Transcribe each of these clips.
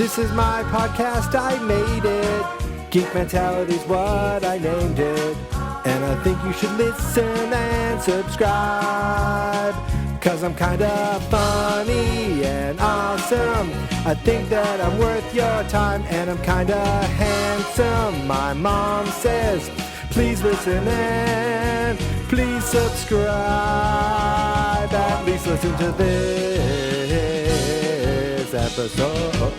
This is my podcast, I made it. Geek Mentality's what I named it. And I think you should listen and subscribe. Cause I'm kinda funny and awesome. I think that I'm worth your time, and I'm kinda handsome. My mom says, please listen and please subscribe. At least listen to this episode.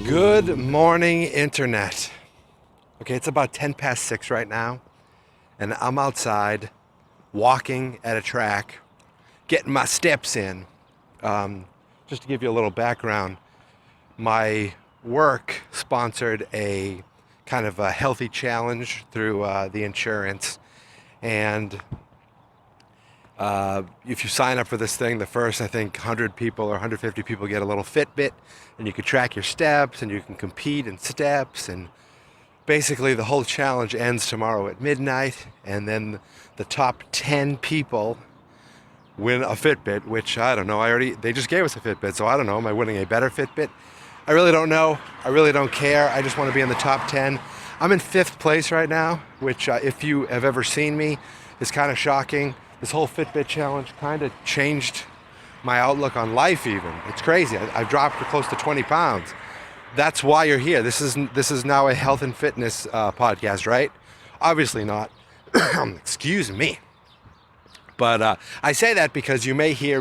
Good morning, Internet. Okay, it's about 10 past 6 right now, and I'm outside walking at a track, getting my steps in. Just to give you a little background, my work sponsored a kind of a healthy challenge through the insurance. And if you sign up for this thing, the first, I think, 100 people or 150 people get a little Fitbit, and you can track your steps, and you can compete in steps. And basically, the whole challenge ends tomorrow at midnight, and then the top 10 people win a Fitbit, which I don't know. They just gave us a Fitbit, so I don't know. Am I winning a better Fitbit? I really don't know. I really don't care. I just want to be in the top 10. I'm in 5th place right now, which if you have ever seen me, is kind of shocking. This whole Fitbit challenge kind of changed my outlook on life even. It's crazy. I've dropped close to 20 pounds. That's why you're here. This is now a health and fitness podcast, right? Obviously not. Excuse me. But I say that because you may hear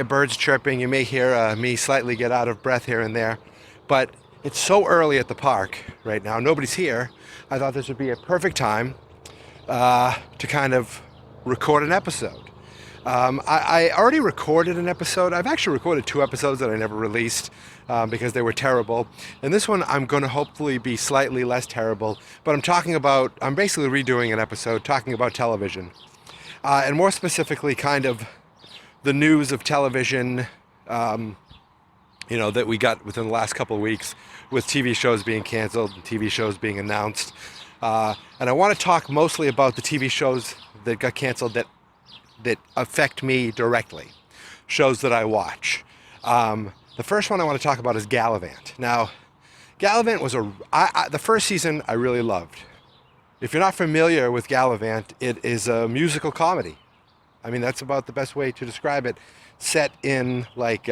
birds chirping, you may hear me slightly get out of breath here and there. But it's so early at the park right now, nobody's here. I thought this would be a perfect time to kind of record an episode. I already recorded an episode. I've actually recorded 2 episodes that I never released because they were terrible. And this one I'm going to hopefully be slightly less terrible. But I'm basically redoing an episode talking about television. And more specifically, kind of the news of television, that we got within the last couple of weeks with TV shows being canceled and TV shows being announced. And I want to talk mostly about the TV shows that got canceled that affect me directly, shows that I watch. The first one I want to talk about is Gallivant. Now, Gallivant was the first season I really loved. If you're not familiar with Gallivant, it is a musical comedy. I mean, that's about the best way to describe it. Set in like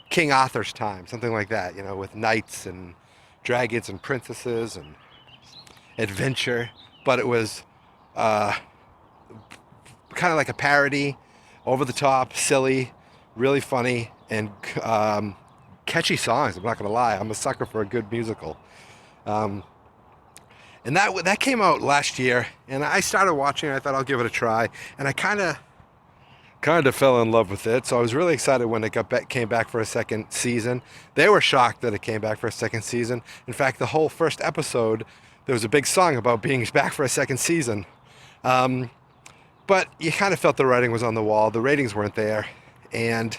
King Arthur's time, something like that, with knights and dragons and princesses and adventure. But it was kind of like a parody, over the top, silly, really funny, and catchy songs. I'm not going to lie. I'm a sucker for a good musical. And that came out last year, and I started watching it. I thought I'll give it a try, and I kind of fell in love with it. So I was really excited when it came back for a second season. They were shocked that it came back for a second season. In fact, the whole first episode, there was a big song about being back for a second season. But you kind of felt the writing was on the wall. The ratings weren't there, and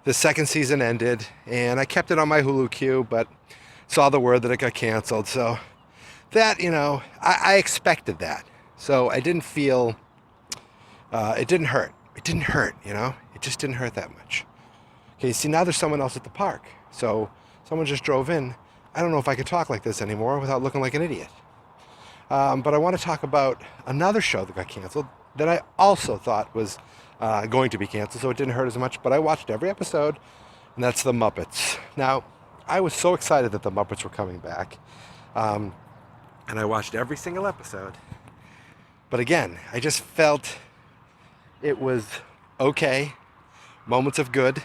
the second season ended, and I kept it on my Hulu queue, but saw the word that it got canceled. So that, I expected that. So I didn't feel, it didn't hurt. It didn't hurt, it just didn't hurt that much. Okay, see, now there's someone else at the park. So someone just drove in. I don't know if I could talk like this anymore without looking like an idiot. But I want to talk about another show that got canceled that I also thought was going to be canceled, so it didn't hurt as much, but I watched every episode, and that's The Muppets. Now, I was so excited that The Muppets were coming back. And I watched every single episode. But again, I just felt it was okay. Moments of good,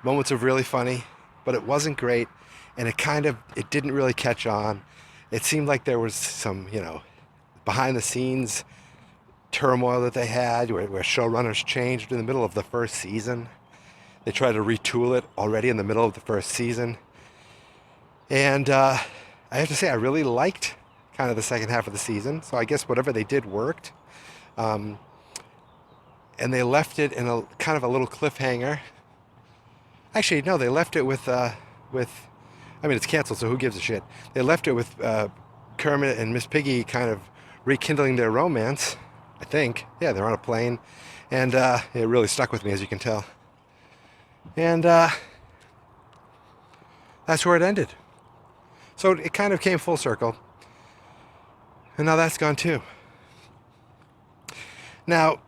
moments of really funny, but it wasn't great. And it didn't really catch on. It seemed like there was some, behind the scenes turmoil that they had where showrunners changed in the middle of the first season. They tried to retool it already in the middle of the first season. And I have to say, I really liked kind of the second half of the season. So I guess whatever they did worked. And they left it in a kind of a little cliffhanger. Actually, no, they left it with it's canceled, so who gives a shit? They left it with Kermit and Miss Piggy kind of rekindling their romance, I think. Yeah, they're on a plane. And it really stuck with me, as you can tell. And that's where it ended. So it kind of came full circle. And now that's gone too. Now,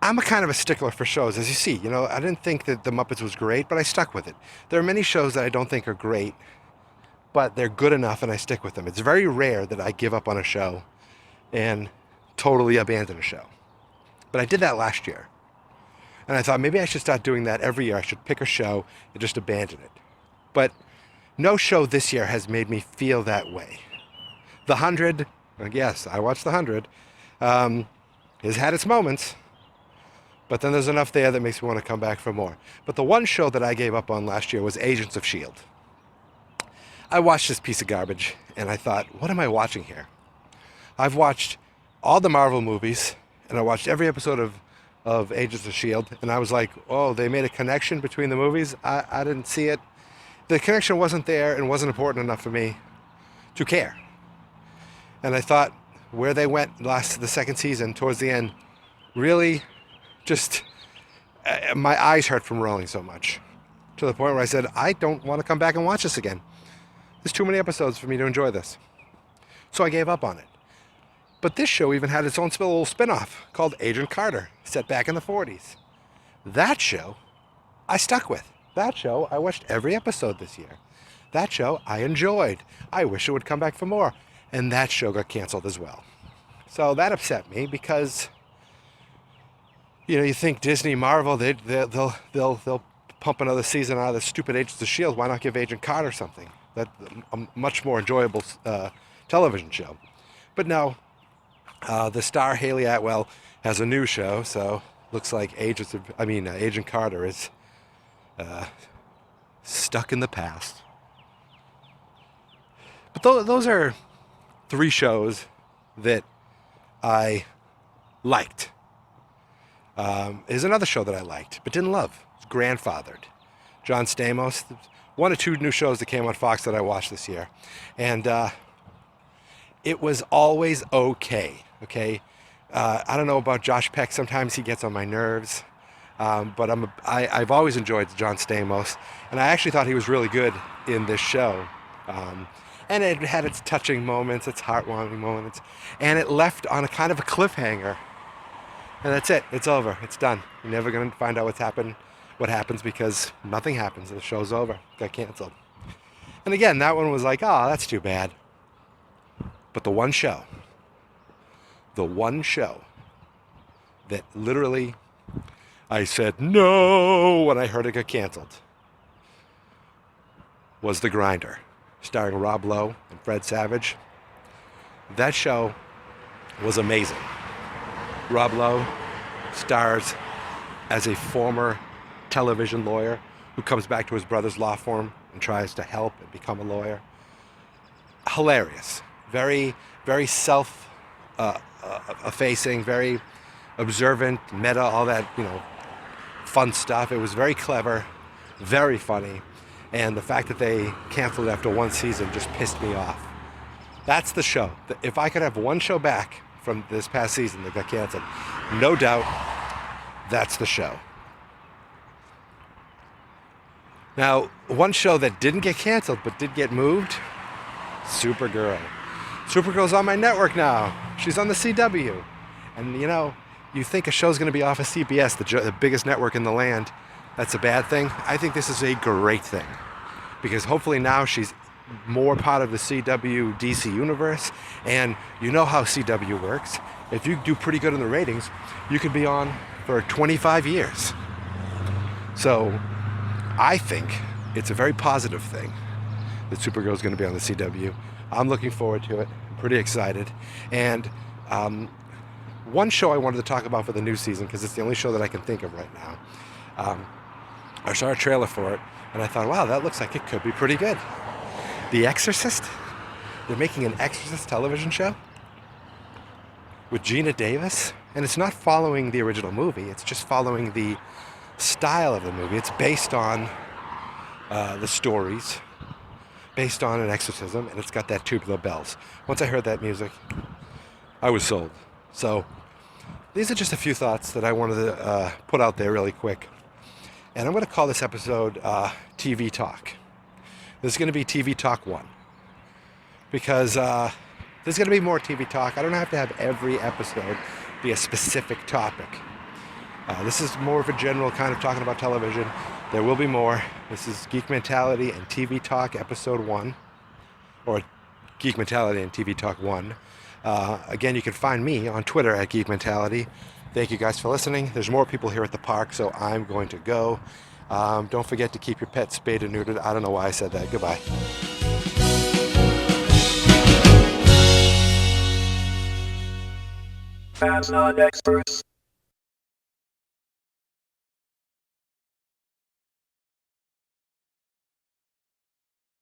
I'm a kind of a stickler for shows, as you see. I didn't think that The Muppets was great, but I stuck with it. There are many shows that I don't think are great, but they're good enough and I stick with them. It's very rare that I give up on a show and totally abandon a show. But I did that last year. And I thought maybe I should start doing that every year. I should pick a show and just abandon it. But no show this year has made me feel that way. The 100, yes, I watched The 100, has had its moments. But then there's enough there that makes me want to come back for more. But the one show that I gave up on last year was Agents of S.H.I.E.L.D. I watched this piece of garbage, and I thought, what am I watching here? I've watched all the Marvel movies, and I watched every episode of Agents of S.H.I.E.L.D., and I was like, oh, they made a connection between the movies? I didn't see it. The connection wasn't there and wasn't important enough for me to care. And I thought where they went the second season, towards the end, really just, my eyes hurt from rolling so much, to the point where I said, I don't want to come back and watch this again. There's too many episodes for me to enjoy this. So I gave up on it. But this show even had its own little spin-off called Agent Carter, set back in the 40s. That show I stuck with. That show I watched every episode this year. That show I enjoyed. I wish it would come back for more. And that show got canceled as well. So that upset me because you think Disney, Marvel, they'll pump another season out of the stupid Agents of S.H.I.E.L.D. Why not give Agent Carter something? That's a much more enjoyable television show. But no, the star Haley Atwell has a new show, so looks like Agent Carter is stuck in the past. But those are 3 shows that I liked. Is another show that I liked, but didn't love. It's Grandfathered. John Stamos. 1 or 2 new shows that came on Fox that I watched this year. And it was always okay. I don't know about Josh Peck. Sometimes he gets on my nerves. But I've always enjoyed John Stamos. And I actually thought he was really good in this show. And it had its touching moments, its heartwarming moments. And it left on a kind of a cliffhanger. And that's it. It's over. It's done. You're never going to find out what happens because nothing happens. The show's over. It got canceled. And again, that one was like, oh, that's too bad. But the one show that literally I said no when I heard it got canceled was The Grinder, starring Rob Lowe and Fred Savage. That show was amazing. Rob Lowe stars as a former television lawyer who comes back to his brother's law firm and tries to help and become a lawyer. Hilarious. Very, very self-effacing, very observant, meta, all that, fun stuff. It was very clever, very funny. And the fact that they canceled it after 1 season just pissed me off. That's the show. If I could have one show back from this past season that got canceled, no doubt that's the show. Now, one show that didn't get canceled but did get moved, Supergirl. Supergirl's on my network now. She's on the CW. And you think a show's going to be off of CBS, the biggest network in the land. That's a bad thing. I think this is a great thing. Because hopefully now she's more part of the CW DC universe. And you know how CW works. If you do pretty good in the ratings, you could be on for 25 years. So I think it's a very positive thing that Supergirl is going to be on the CW. I'm looking forward to it. I'm pretty excited. And one show I wanted to talk about for the new season, because it's the only show that I can think of right now. I saw a trailer for it, and I thought, wow, that looks like it could be pretty good. The Exorcist? They're making an Exorcist television show with Gina Davis, and it's not following the original movie. It's just following the style of the movie. It's based on the stories, based on an exorcism, and it's got that tubular bells. Once I heard that music, I was sold. So these are just a few thoughts that I wanted to put out there really quick. And I'm going to call this episode TV Talk. This is going to be TV Talk 1. Because there's going to be more TV Talk. I don't have to have every episode be a specific topic. This is more of a general kind of talking about television. There will be more. This is Geek Mentality and TV Talk Episode 1. Or Geek Mentality and TV Talk 1. Again, you can find me on Twitter at Geek Mentality. Thank you guys for listening. There's more people here at the park, so I'm going to go. Don't forget to keep your pets spayed and neutered. I don't know why I said that. Goodbye. Fans, not experts.